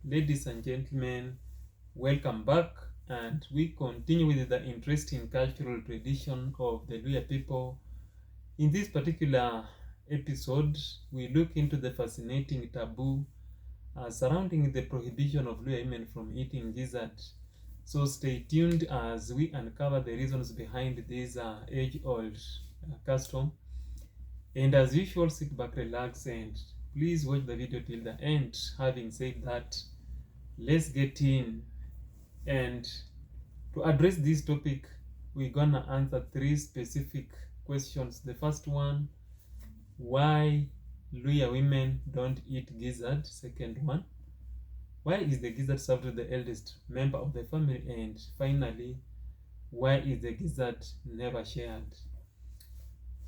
Ladies and gentlemen, welcome back, and we continue with the interesting cultural tradition of the Luyia people. In this particular episode, we look into the fascinating taboo surrounding the prohibition of Luyia women from eating gizzard. So stay tuned as we uncover the reasons behind this age-old custom. And as usual, sit back, relax, and please watch the video till the end. Having said that, let's get in. And to address this topic, we're gonna answer three specific questions. The first one, why Luyia women don't eat gizzard? Second one, why is the gizzard served to the eldest member of the family? And finally, why is the gizzard never shared?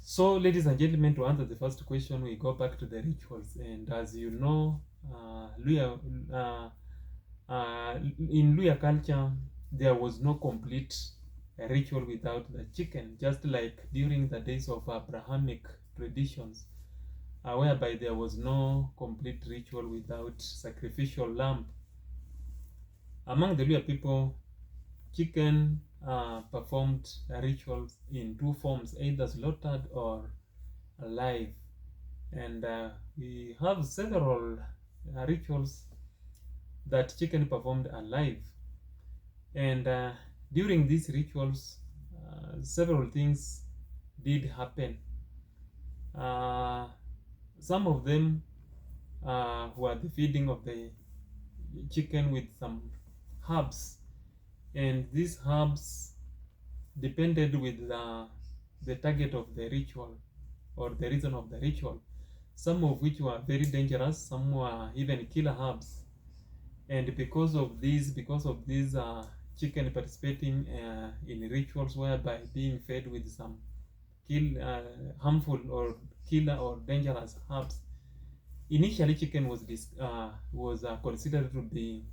So, ladies and gentlemen, to answer the first question, we go back to the rituals. And as you know, Luyia, in Luyia culture, there was no complete ritual without the chicken, just like during the days of Abrahamic traditions, whereby there was no complete ritual without sacrificial lamb. Among the Luyia people, chicken performed rituals in two forms, either slaughtered or alive. And we have several rituals that chicken performed alive. And during these rituals, several things did happen. Some of them were the feeding of the chicken with some herbs, and these herbs depended with the target of the ritual or the reason of the ritual, some of which were very dangerous, some were even killer herbs. And because of these chicken participating in rituals whereby being fed with some harmful or killer or dangerous herbs, initially chicken was considered to be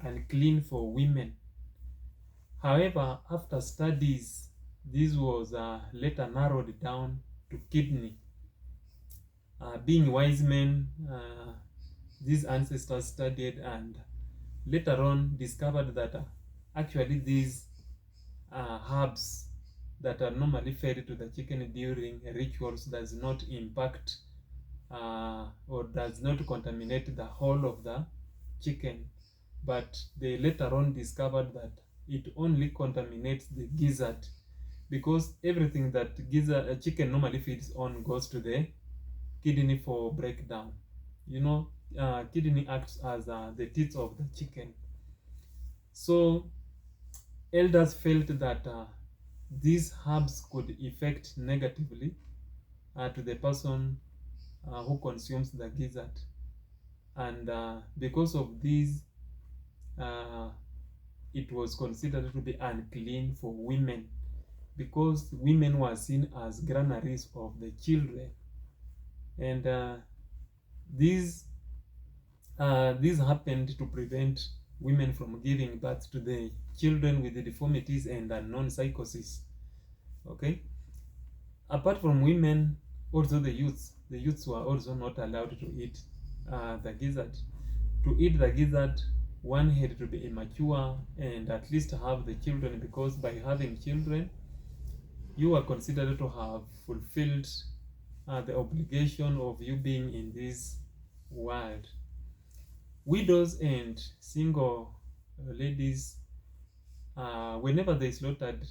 unclean for women. However, after studies, this was later narrowed down to kidney. Being wise men, these ancestors studied and later on discovered that actually these herbs that are normally fed to the chicken during rituals does not impact or does not contaminate the whole of the chicken, but they later on discovered that it only contaminates the gizzard, because everything that chicken normally feeds on goes to the kidney for breakdown. Kidney acts as the teeth of the chicken. So elders felt that these herbs could affect negatively to the person who consumes the gizzard. And because of this, it was considered to be unclean for women, because women were seen as granaries of the children. And these happened to prevent women from giving birth to the children with the deformities and unknown psychosis. Okay. Apart from women, also the youths were also not allowed to eat the gizzard. To eat the gizzard, one had to be immature and at least have the children, because by having children, you are considered to have fulfilled the obligation of you being in this world. Widows and single ladies, whenever they slaughtered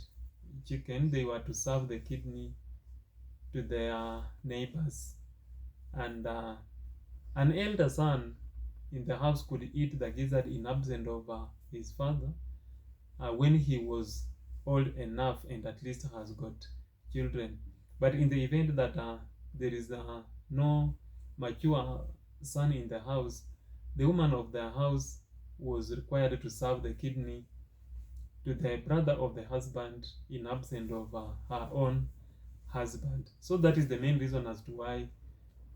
chicken, they were to serve the kidney to their neighbors. And an elder son in the house could eat the gizzard in absence of his father when he was old enough and at least has got children. But in the event that there is no mature son in the house, the woman of the house was required to serve the kidney to the brother of the husband in absence of her own husband. So that is the main reason as to why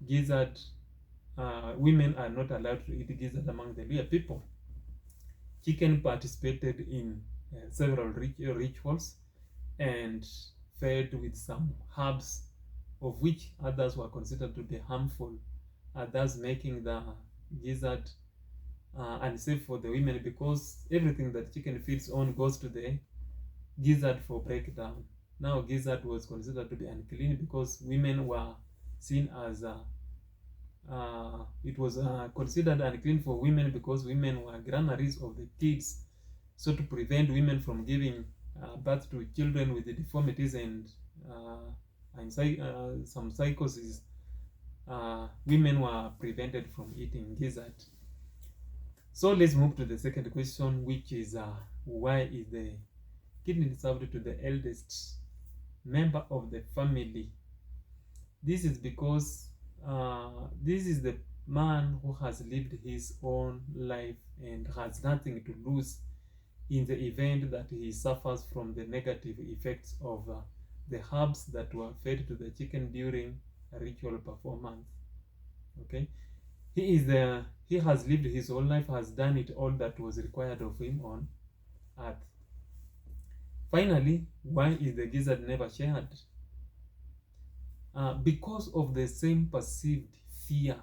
gizzard women are not allowed to eat gizzard among the Luyia people. Chicken participated in several rituals and fed with some herbs of which others were considered to be harmful, thus making the gizzard unsafe for the women, because everything that chicken feeds on goes to the gizzard for breakdown. Now gizzard was considered to be unclean because women were seen as it was considered unclean for women because women were granaries of the kids. So to prevent women from giving birth to children with the deformities and some psychosis, women were prevented from eating gizzard. So let's move to the second question, which is why is the kidney served to the eldest member of the family? This is because this is the man who has lived his own life and has nothing to lose in the event that he suffers from the negative effects of the herbs that were fed to the chicken during a ritual performance. Okay, he has lived his whole life, has done it all that was required of him on earth. Finally, why is the gizzard never shared? Because of the same perceived fear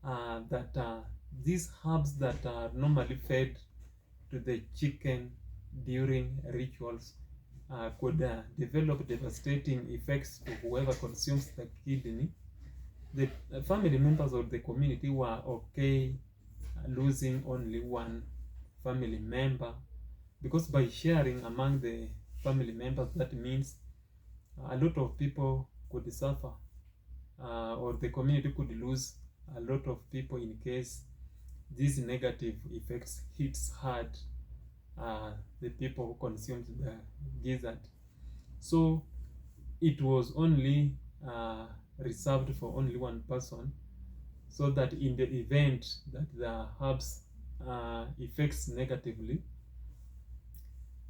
that these herbs that are normally fed to the chicken during rituals could develop devastating effects to whoever consumes the kidney. The family members of the community were okay losing only one family member, because by sharing among the family members, that means a lot of people could suffer, or the community could lose a lot of people in case these negative effects hits hard the people who consumed the gizzard. So it was only reserved for only one person, so that in the event that the herbs affects negatively,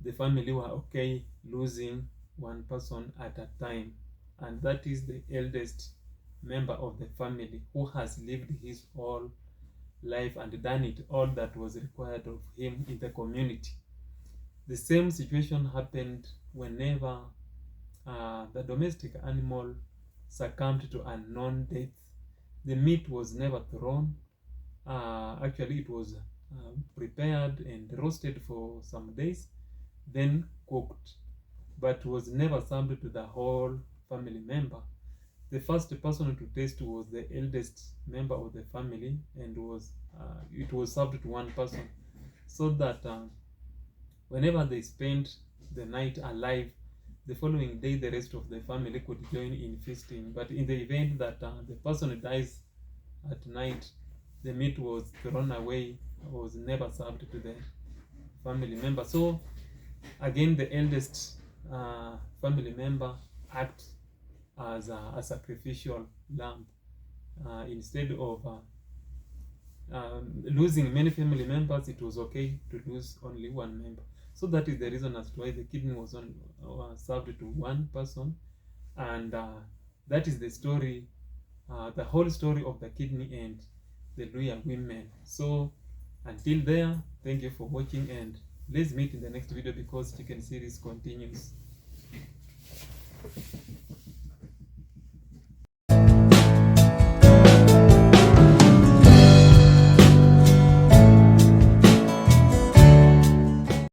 the family were okay losing one person at a time, and that is the eldest member of the family who has lived his whole life and done it all that was required of him in the community. The same situation happened whenever the domestic animal succumbed to unknown death. The meat was never thrown. Actually, it was prepared and roasted for some days, then cooked, but was never served to the whole family member. The first person to taste was the eldest member of the family, and it was served to one person, so that whenever they spent the night alive, the following day the rest of the family could join in feasting. But in the event that the person dies at night, the meat was thrown away, was never served to the family member. So again, the eldest family member acts as a sacrificial lamb instead of losing many family members. It was okay to lose only one member. So that is the reason as to why the kidney was served to one person, and that is the story, the whole story of the kidney and the Luyia women. So until there, thank you for watching, and let's meet in the next video because chicken series continues.